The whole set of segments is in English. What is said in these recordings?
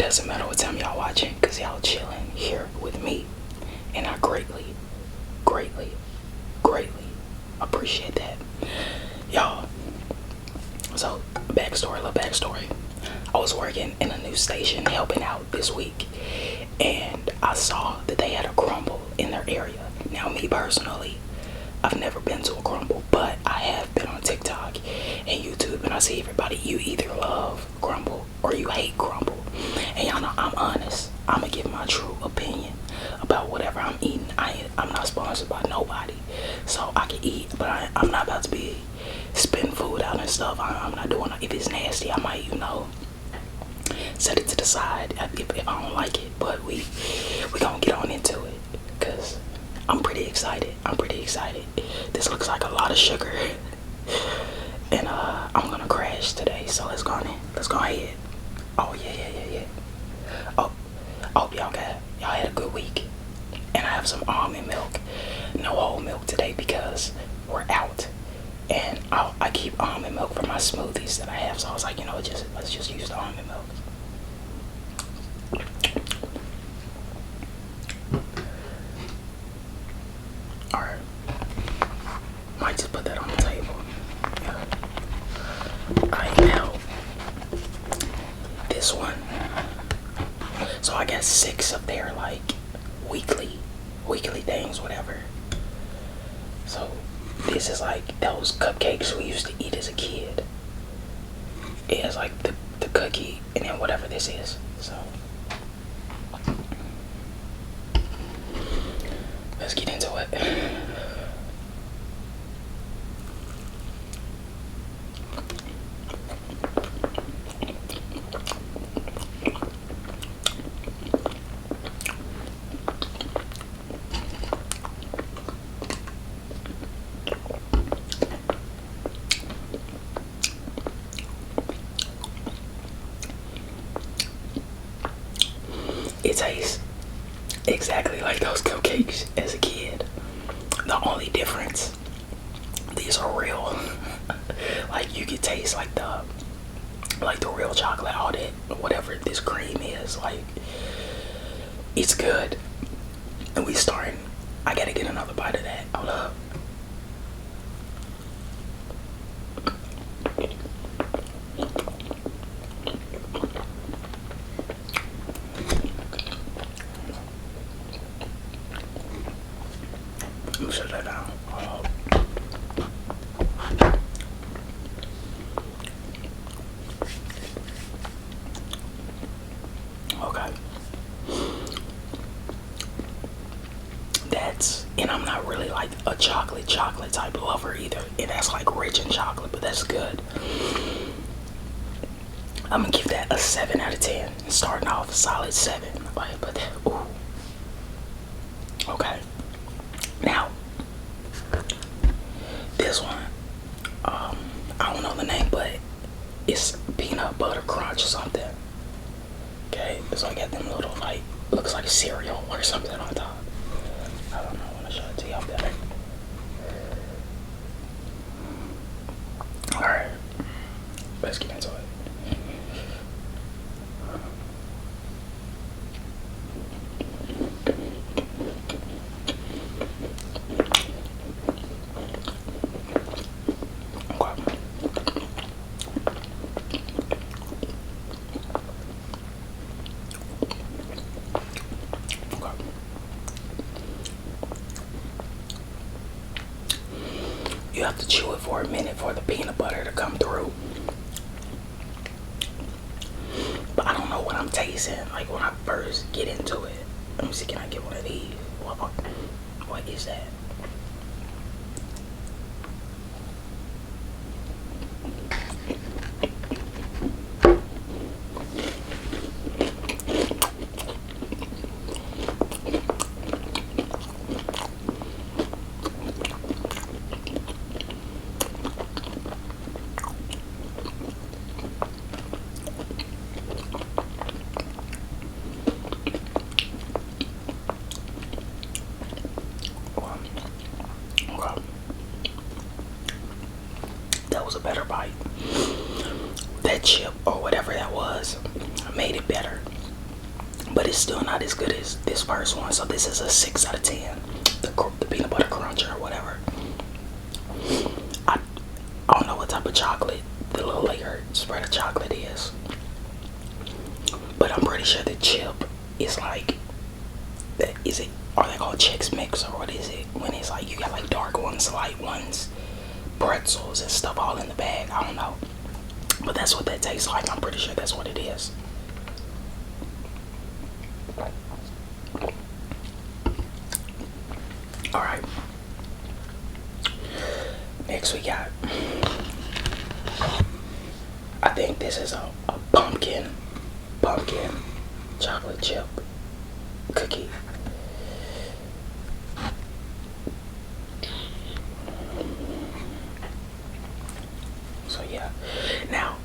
doesn't matter what time y'all watching, because y'all chilling here with me. And I greatly, greatly, greatly appreciate that. Y'all, so little backstory. I was working in a new station helping out this week, and I saw that they had a Crumbl in their area. Now, me personally, I've never been to a Crumbl, but I have been on TikTok and YouTube, and I see everybody, you either love Crumbl or you hate Crumbl. And y'all know I'm honest. I'm gonna give my true opinion about whatever I'm eating. I'm not sponsored by nobody, so I can eat, but I'm not about to be spitting food out and stuff. I'm not doing it. If it's nasty, I might, set it to the side if I don't like it. But we gonna get on into it, because I'm pretty excited. This looks like a lot of sugar, and I'm gonna crash today. So let's go ahead. Oh yeah. Oh, y'all had a good week, and I have some almond milk. No whole milk today because we're out, and I keep almond milk for my smoothies that I have. So I was like, let's just use the almond milk. Alright. Might just put that on the table. Yeah. Alright, now this one. So I got 6 of their weekly things, whatever. So this is like those cupcakes we used to eat as a kid. It has like the cookie and then whatever this is. So let's get into it. It tastes exactly like those cupcakes as a kid. The only difference, these are real. Like you can taste like the real chocolate, all that, whatever this cream is. Like, it's good. And we starting. I gotta get another bite of that. Hold up. Let me shut that down. Okay. And I'm not really like a chocolate type lover either. And that's like rich in chocolate, but that's good. I'm gonna give that a 7 out of 10. Starting off a solid 7. But ooh. Okay. Now, this one, I don't know the name, but it's peanut butter crunch or something. Okay, so I got them little looks like cereal or something on top. I don't know. I want to show it to y'all better. All right, let's get into it. You have to chew it for a minute for the peanut butter to come through. But I don't know what I'm tasting like when I first get into it. Let me see, can I get one of these? What is that? That was a better bite. That chip or whatever that was made it better. it's still not as good as this first one. So this is a 6 out of 10. The peanut butter cruncher or whatever. I I don't know what type of chocolate the little layer spread of chocolate is, but I'm pretty sure the chip is like that. Is it? Are they called Chex Mix or what is it? When it's like you got like dark ones, light ones, pretzels and stuff all in the bag. I don't know, but that's what that tastes like. I'm pretty sure that's what it is. All right. Next we got. I think this is a pumpkin chocolate chip cookie. So yeah. Now,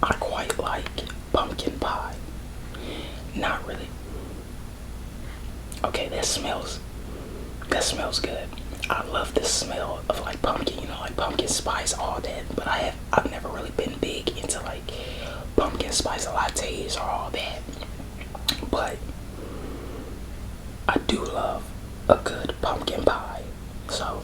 I quite like pumpkin pie. Not really. Okay, that smells good. I love the smell of like pumpkin, you know, like pumpkin spice, all that. But I've never really been big into like pumpkin spice lattes or all that. But I do love a good pumpkin pie. So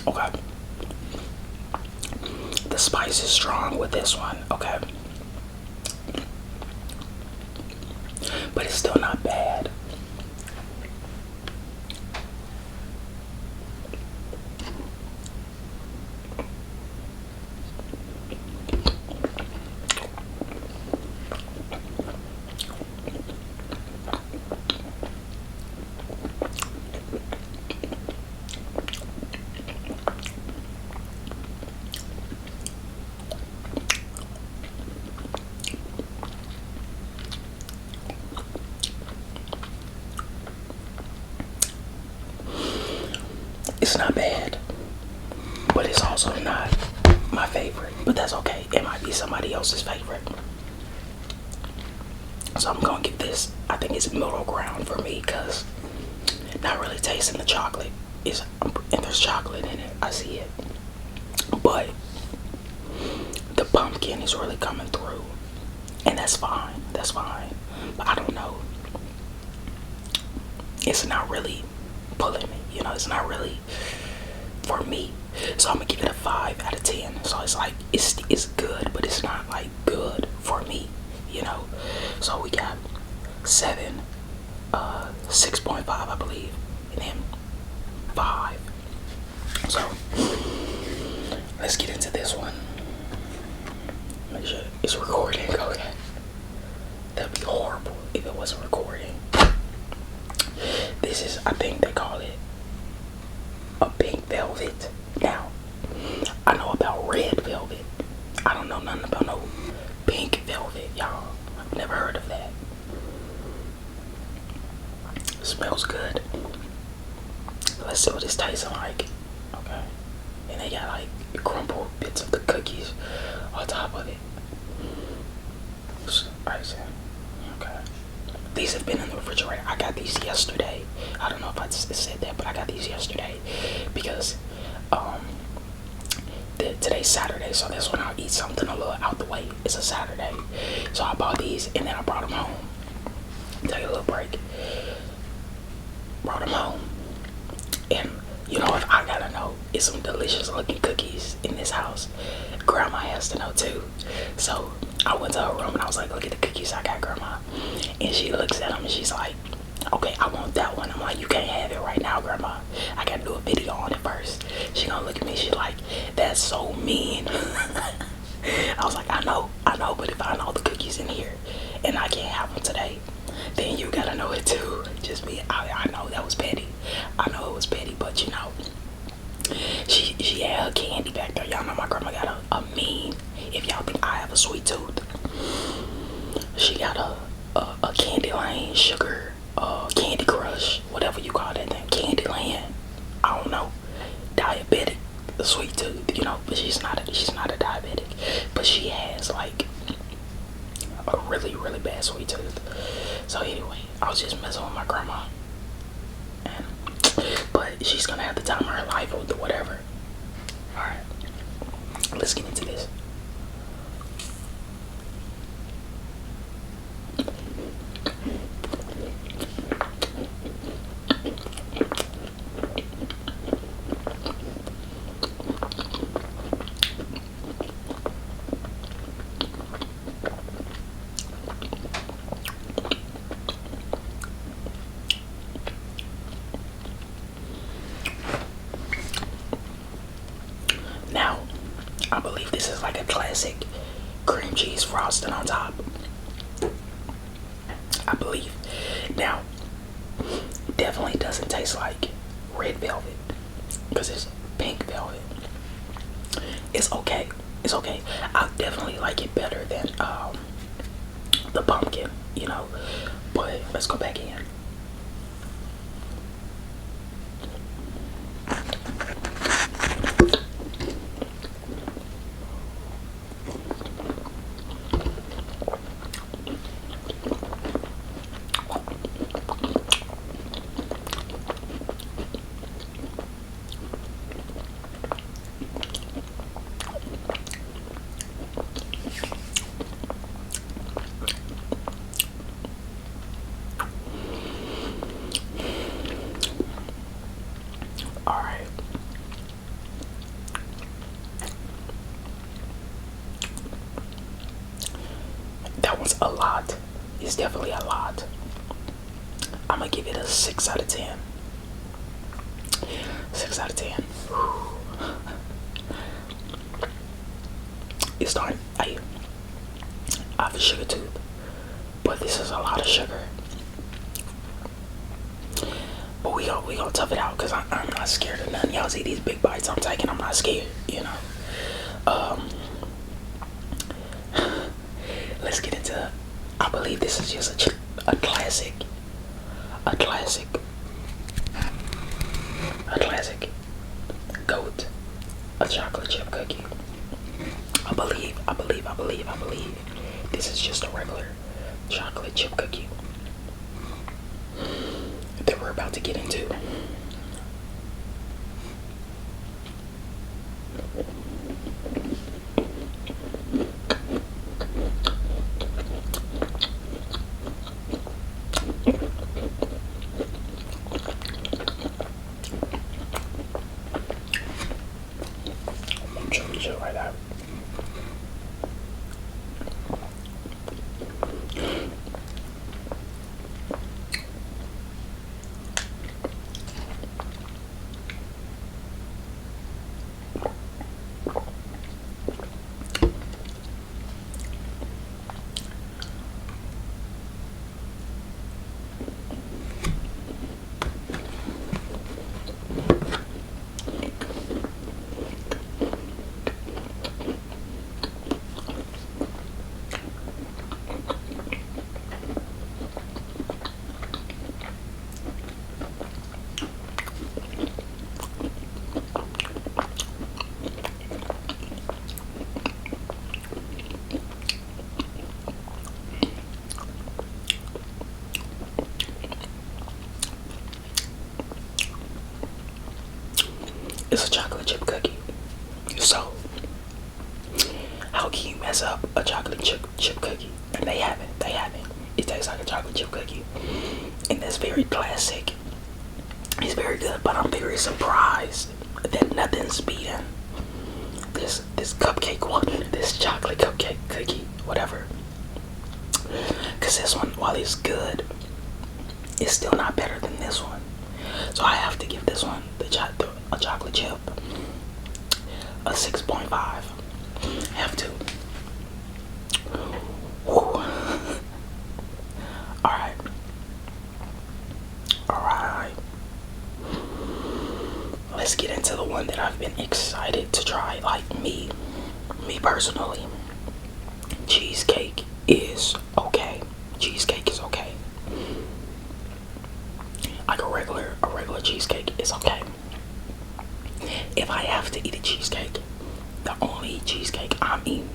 okay. The spice is strong with this one, okay. But it's still not bad. It's not bad, but it's also not my favorite. But that's okay. It might be somebody else's favorite. So I'm gonna give this, I think it's middle ground for me, because not really tasting the chocolate is, and there's chocolate in it. I see it, but the pumpkin is really coming through, and that's fine. That's fine. But I don't know. It's not really pulling me. You know, it's not really for me. So I'm gonna give it a 5 out of 10. So it's like it's good, but it's not like good for me. You know. So we got 7, 6.5, I believe, and then 5. So let's get into this one. Make sure it's recording. Okay. That'd be horrible if it wasn't recording. This is, I think they call it a pink velvet. Now, I know about red velvet. I don't know nothing about no pink velvet, y'all. I've never heard of that. It smells good. Let's see what this tastes like. Okay. And they got like crumbled bits of the cookies on top of it. Icing. Okay. These have been in the refrigerator. I got these yesterday. I don't know if I said that, but I got these yesterday because today's Saturday, so that's when I'll eat something a little out the way. It's a Saturday, so I bought these and then I brought them home. Take a little break. Brought them home, and you know, if I gotta know, it's some delicious looking cookies in this house. Grandma has to know too. So I went to her room and I was like, look at the cookies I got, Grandma. And she looks at them and she's like, okay, I want that one. I'm like, you can't have it right now, Grandma. I gotta do a video on it first. She gonna look at me, she like, that's so mean. I was like, I know, but if I know the cookies in here and I can't have them today, then you gotta know it too. Just me, I know that was petty. I know it was petty, but you know, she had her candy back there. Y'all know my grandma got a mean, if y'all think I have a sweet tooth, she got a candy lane, sugar, candy crush, whatever you call that thing, candy land. I don't know. sweet tooth, you know, but she's not a diabetic, but she has like a really bad sweet tooth. So anyway, I was just messing with my grandma, and but she's gonna have the time of her life or whatever. All right, let's get into this. Now, I believe this is like a classic cream cheese frosting on top. I believe. Now, definitely doesn't taste like red velvet because it's pink velvet. It's okay. It's okay. I definitely like it better than the pumpkin, you know. But let's go back in. All right. That was a lot. It's definitely a lot. I'm gonna give it a 6 out of 10. 6 out of 10. It's starting. I have a sugar tooth, but this is a lot of sugar. But we gonna tough it out because I'm not scared of nothing. Y'all see these big bites I'm taking. I'm not scared. You know. Let's get into. I believe this is just a classic. A classic. A classic. Goat. A chocolate chip cookie. I believe. This is just a regular chocolate chip cookie that we're about to get into. Chill right out. It's a chocolate chip cookie. So, how can you mess up a chocolate chip cookie? And they haven't. They haven't. It tastes like a chocolate chip cookie. And that's very classic. It's very good, but I'm very surprised that nothing's beating this cupcake one, this chocolate cupcake cookie, whatever. Cause this one, while it's good, it's still not better than this one. So I have to give this one a chocolate chip a 6.5. Have to. Whew. Alright. Alright. Let's get into the one that I've been excited to try. Like me personally. Cheesecake is okay. Cheesecake is okay. Like a regular cheesecake is okay. if I have to eat a cheesecake, the only cheesecake I'm eating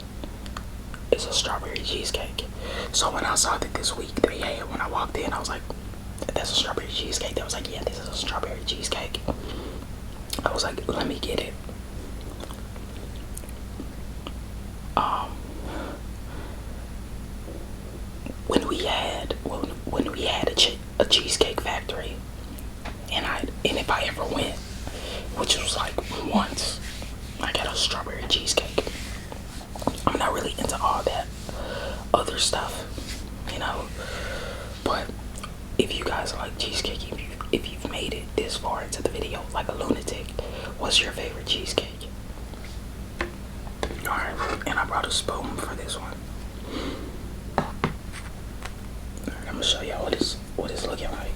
is a strawberry cheesecake. So when I saw that this week they had, when I walked in, I was like, that's a strawberry cheesecake. They was like, yeah, this is a strawberry cheesecake. I was like, let me get it. When we had a cheesecake factory, and if I ever went, which was like once, I got a strawberry cheesecake. I'm not really into all that other stuff, you know. But if you guys like cheesecake, if you've made it this far into the video, like a lunatic, what's your favorite cheesecake? Alright, and I brought a spoon for this one. Alright, I'm gonna show y'all what it's looking like.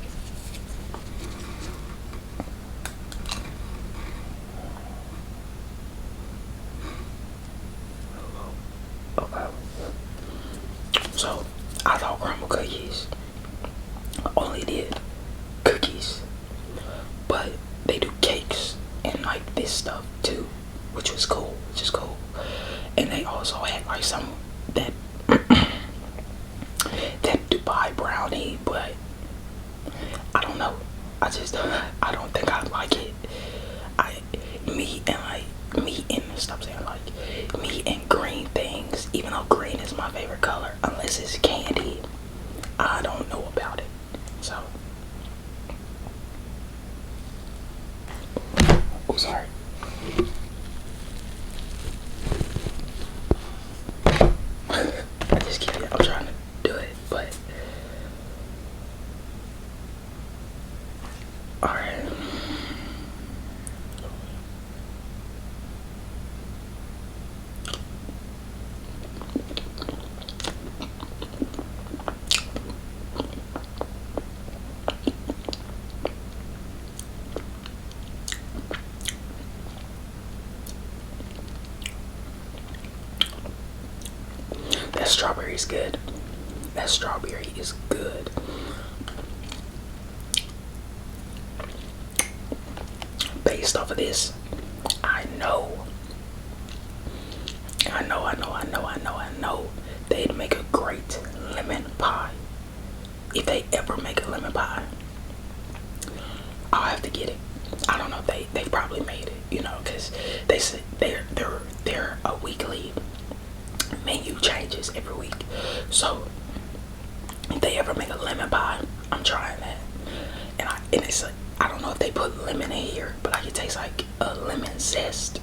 Okay. So I thought Crumbl cookies only did cookies, but they do cakes and like this stuff too, which is cool. And they also had like some that Dubai brownie, but I don't know. I don't think I like it. Meat and green things, even though green is my favorite color, unless it's candy, I don't know about it. So, oh, sorry. I just keep it. I'm trying to do it, but all right. That strawberry is good. That strawberry is good. Based off of this, I know they'd make a great lemon pie. If they ever make a lemon pie, I'll have to get it. I don't know if they probably made it, you know, because they said they're a weekly menu changes every week. So if they ever make a lemon pie, I'm trying that. And it's like, I don't know if they put lemon in here, but I can taste like a lemon zest.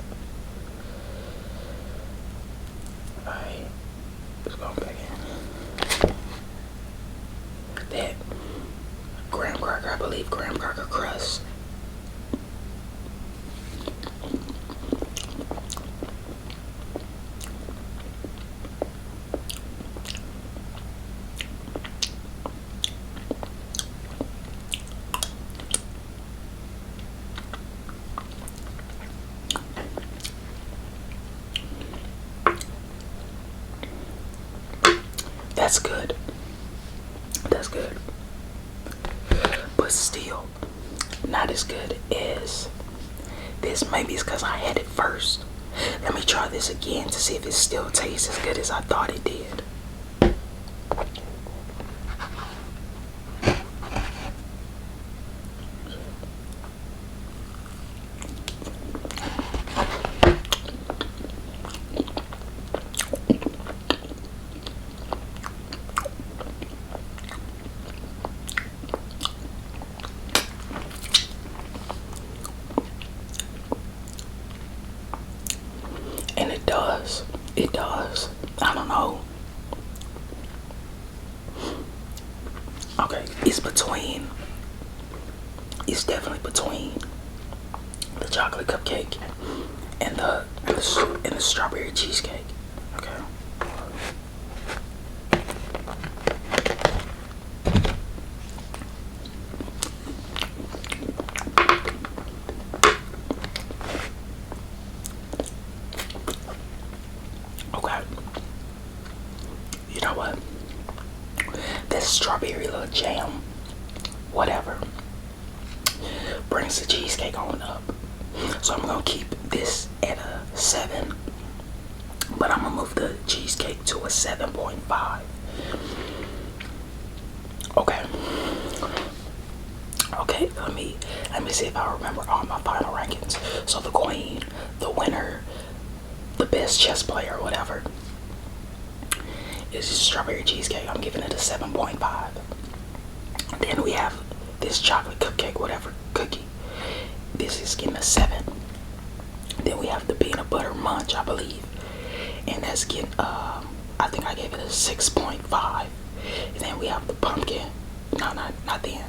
Alright, let's go back in. That graham cracker, I believe graham cracker crust. That's good. That's good. But still, not as good as this. Maybe it's because I had it first. Let me try this again to see if it still tastes as good as I thought it did. And it does. It does. I don't know. Okay, it's definitely between the chocolate cupcake and the strawberry cheesecake. Okay. Okay. You know what? This strawberry little jam, whatever, brings the cheesecake on up. So I'm gonna keep this at a 7, but I'm gonna move the cheesecake to a 7.5. Okay. Okay, let me see if I remember all my final rankings. So the queen, the winner, the best chess player, whatever, is strawberry cheesecake. I'm giving it a 7.5. Then we have this chocolate cupcake, whatever cookie. This is getting a 7. Then we have the peanut butter munch, I believe, and that's getting I think I gave it a 6.5. And then we have the pumpkin. No, not then.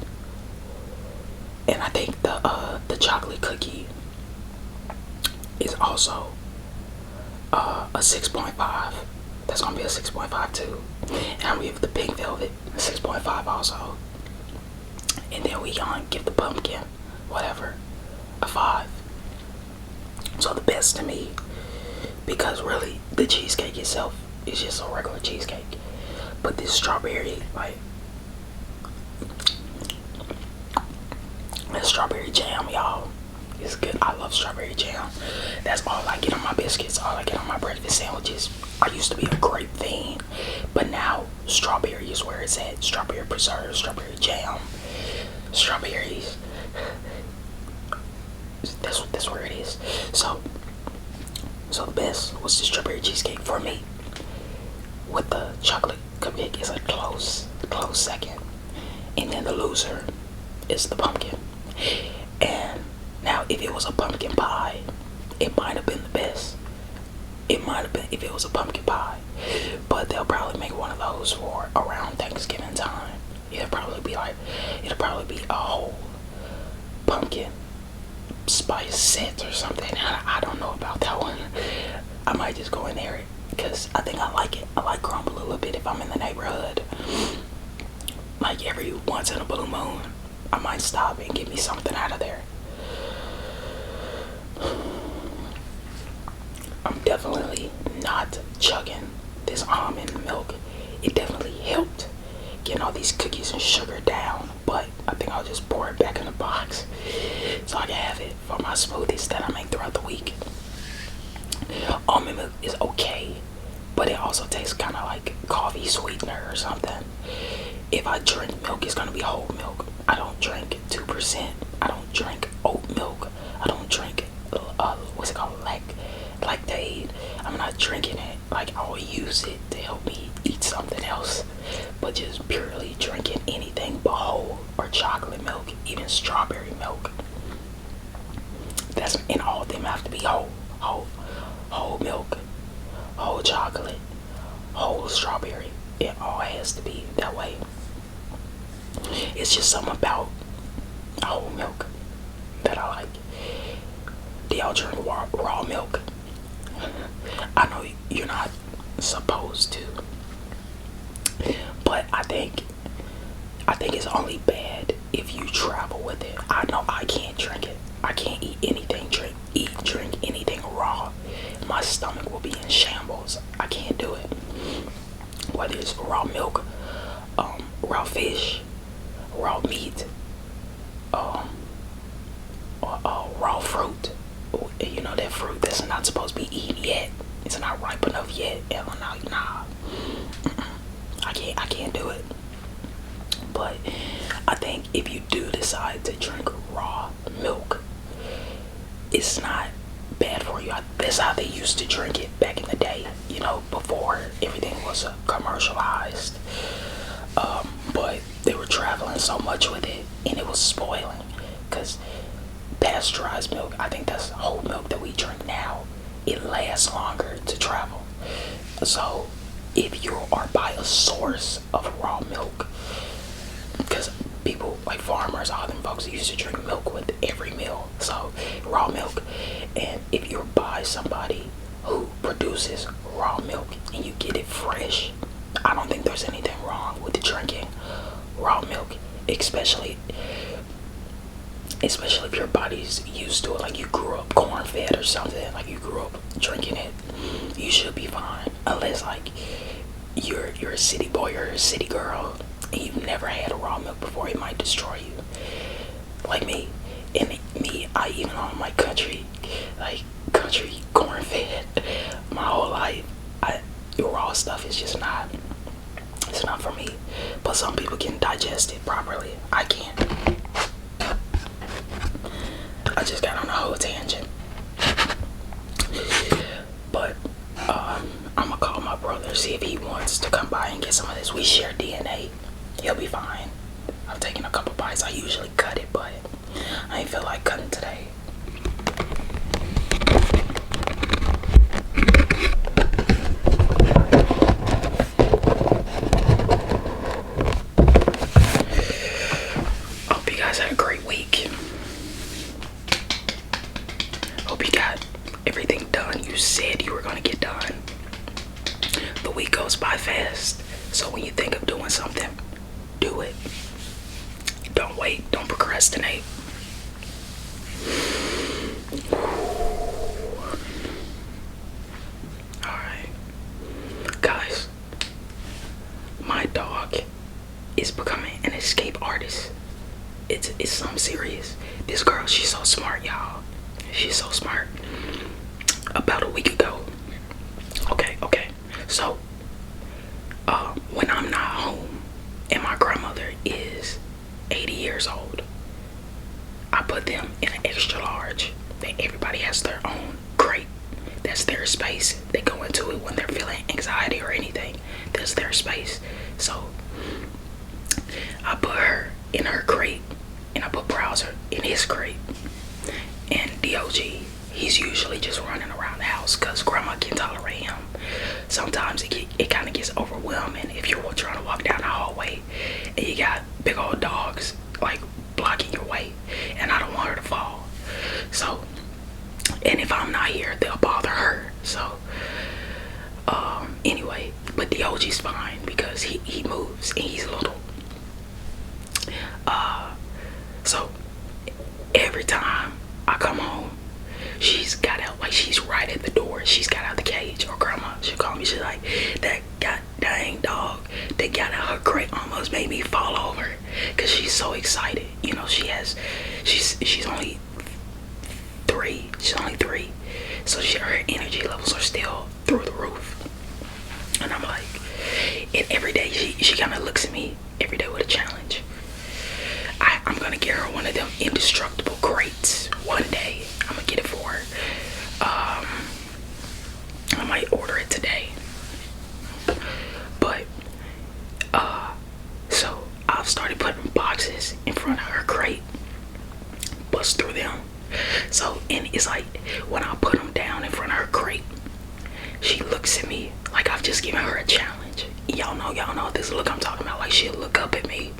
And I think the chocolate cookie is also a 6.5. That's gonna be a 6.5 too. And I'm gonna give the pink velvet a 6.5 also. And then we gonna give the pumpkin, whatever, a 5. So the best to me, because really the cheesecake itself is just a regular cheesecake, but this strawberry, like, that strawberry jam, y'all, is good. I love strawberry jam. That's all I get on my biscuits, all I get on my breakfast sandwiches. I used to be a grape fiend, but now strawberry is where it's at. Strawberry preserves, strawberry jam, strawberries. That's where it is. So the best was the strawberry cheesecake for me. With the chocolate cupcake is a close second, and then the loser is the pumpkin. And now, if it was a pumpkin pie, it might have been the best. It might have been if it was a pumpkin pie, but they'll probably make one of those for around Thanksgiving time. It'll probably be a whole pumpkin spice set or something. I don't know about that one. I might just go in there because I think I like it. I like Crumbl a little bit if I'm in the neighborhood. Like every once in a blue moon, I might stop and get me something out of there. I'm definitely not chugging this almond milk. It definitely helped getting all these cookies and sugar down, but I think I'll just pour it back in the box so I can have it for my smoothies that I make throughout the week. Almond milk is okay, but it also tastes kind of like coffee sweetener or something. If I drink milk, it's gonna be whole milk. I don't drink 2%. I don't drink oat milk. I don't drink what's it called, lactate. I'm not drinking it. Like, I'll use it to help me eat something else, but just purely drinking anything but whole or chocolate milk, even strawberry milk. And all of them have to be whole milk, whole chocolate, whole strawberry. It all has to be that way. It's just something about whole milk that I like. Do y'all drink raw milk? I know you're not supposed to, but I think it's only bad if you travel with it. I know I can't drink it. I can't eat anything, drink anything raw. My stomach will be in shambles. I can't do it. Whether it's raw milk, raw fish, raw meat, or raw fruit. You know, that fruit that's not supposed to be eaten yet. It's not ripe enough yet. Nah. I can't do it. But I think if you do decide to drink raw milk, it's not bad for you. That's how they used to drink it back in the day, you know, before everything was commercialized. But they were traveling so much with it, and it was spoiling. Because pasteurized milk, I think that's whole milk that we drink now, it lasts longer to travel. So if you are by a source of raw milk, because people like farmers, all them folks used to drink milk with every meal, so raw milk. And if you're by somebody who produces raw milk and you get it fresh, I don't think there's anything wrong with drinking raw milk, especially if your body's used to it, like you grew up corn fed or something, like you grew up drinking it, you should be fine. Unless like you're a city boy or a city girl and you've never had a raw milk before, it might destroy you. Like me, I even on my country corn fed my whole life. Raw stuff is just not. It's not for me. But some people can digest it properly. I can't. I just got on a whole tangent. But I'm gonna call my brother, see if he wants to come by and get some of this. We share DNA. He'll be fine. I've taken a couple bites. I usually cut it, but I ain't feel like cutting today. Hope you guys had a great week. Hope you got everything done you said you were gonna get done. The week goes by fast, so when you think of doing something, do it. Don't wait. Don't procrastinate. Alright. Guys, my dog is becoming an escape artist. It's something serious. This girl, she's so smart, y'all. She's so smart. About a week ago. Okay. So, when I'm not home and my grandmother is 80 years old, I put them in an extra large. Everybody has their own crate. That's their space. They go into it when they're feeling anxiety or anything. That's their space. So I put her in her crate and I put Browser in his crate. And DOG, he's usually just running around the house because grandma can tolerate him. Sometimes it kind of gets overwhelming if you're trying to walk down the hallway and you got big old dogs like blocking your way, and I don't want her to fall. So, and if I'm not here, they'll bother her. So, anyway, but the OG's fine because he moves and he's little. So every time I come home, she's got out, like she's right at the door. She's got out the cage, or grandma, she'll call me. She's like, that god dang dog that got out her crate almost made me fall over, because she's so excited. You know, she's only three. She's only 3, so her energy levels are still through the roof. And I'm like, and every day she kind of looks at me every day with a challenge. I'm gonna get her one of them indestructible crates one day. I'm gonna get it for her. I might order it today. But so I've started putting boxes in front of her crate, bust through them. So, and it's like when I put them down in front of her crate, she looks at me like I've just given her a challenge. Y'all know this look I'm talking about. Like, she'll look up at me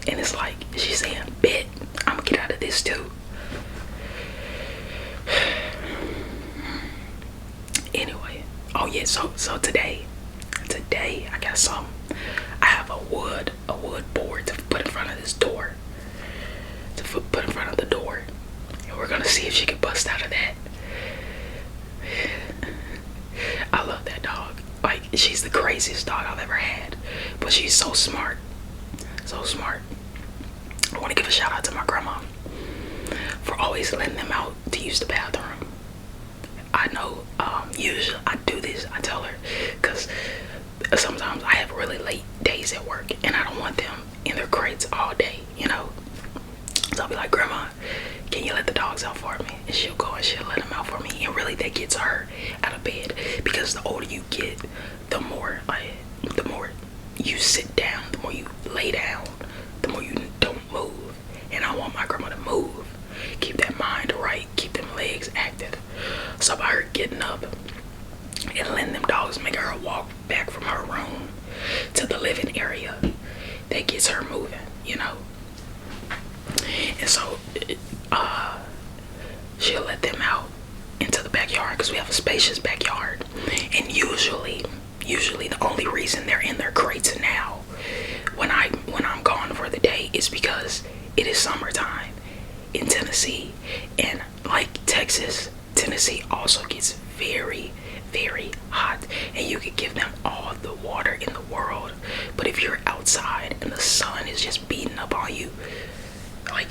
and it's like she's saying, bet I'm gonna get out of this too. Anyway, oh yeah, so today I got some. I have a wood board to put in front of this door, put in front of the door, and we're gonna see if she can bust out of that. I love that dog. Like, she's the craziest dog I've ever had, but she's so smart. So smart. I want to give a shout out to my grandma for always letting them out to use the bathroom. I know, usually I do this, I tell her, because sometimes I have really late days at work and I don't want them in their crates all day, you know. So I'll be like, Grandma, can you let the dogs out for me? And she'll go and she'll let them out for me. And really that gets her out of bed, because the older you get, the more you sit down, the more you lay down, the more you don't move. And I want my grandma to move, keep that mind right, keep them legs active. So by her getting up and letting them dogs make her walk back from her room to the living area, that gets her moving, you know. And so she'll let them out into the backyard, because we have a spacious backyard. And usually the only reason they're in their crates now when I'm gone for the day is because it is summertime in Tennessee. And like Texas, Tennessee also gets very, very hot, and you could give them all the water in the world, but if you're outside and the sun is just beating up on you, like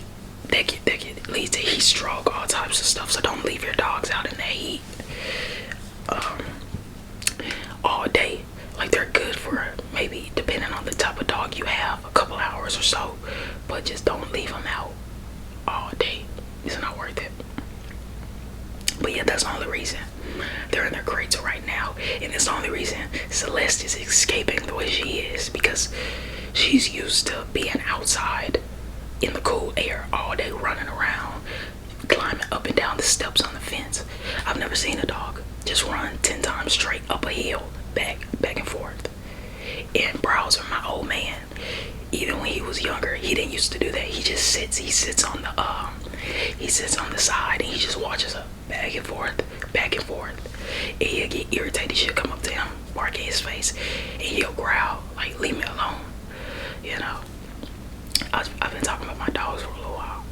they get leads to heat stroke, all types of stuff. So don't leave your dogs out in the heat all day. Like, they're good for maybe, depending on the type of dog you have, a couple hours or so, but just don't leave them out all day. It's not worth it. But yeah, that's the only reason they're in their crates right now, and it's the only reason Celeste is escaping the way she is, because she's used to being outside in the cool air all day, running around, climbing up and down the steps on the fence. I've never seen a dog just run 10 times straight up a hill, back and forth. And Browser, my old man, even when he was younger, he didn't used to do that. He just sits. He sits on the side, and he just watches her back and forth, and he'll get irritated. She'll come up to him, bark in his face, and he'll growl like, "Leave me alone." You know, I've been talking about my dogs for a little while.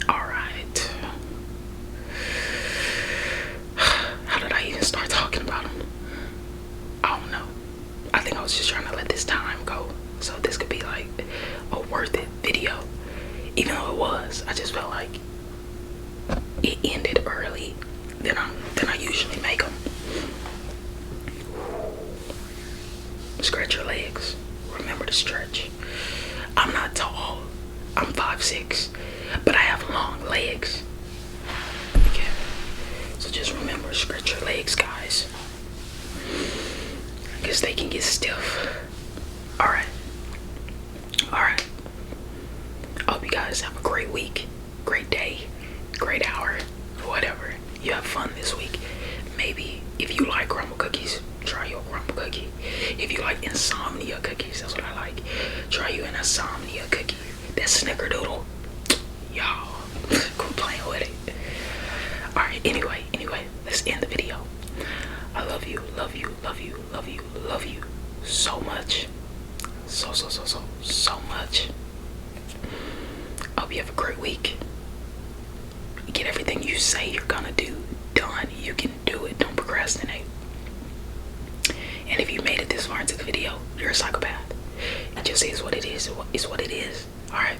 All right. How did I even start talking about them? I don't know. I think I was just trying to let this time go, so this could be like a worth it video. Even though it was, I just felt like it ended early than I usually make them. Stretch your legs. Remember to stretch. I'm not tall. I'm 5'6", but I have long legs. Okay. So just remember, stretch your legs, guys, because they can get stiff. Alright. I hope you guys have a great week, great day, great hour, whatever. You have fun this week. Maybe if you like Crumbl cookies, try your Crumbl cookie. If you like insomnia cookies, that's what I like. Try you an insomnia cookie. That snickerdoodle, y'all, quit playing with it. Alright, anyway, let's end the video. I love you so much. So much. I hope you have a great week. Get everything you say you're gonna do done. You can do it. Don't procrastinate. And if you made it this far into the video, you're a psychopath. It just is what it is. It's what it is. Alright.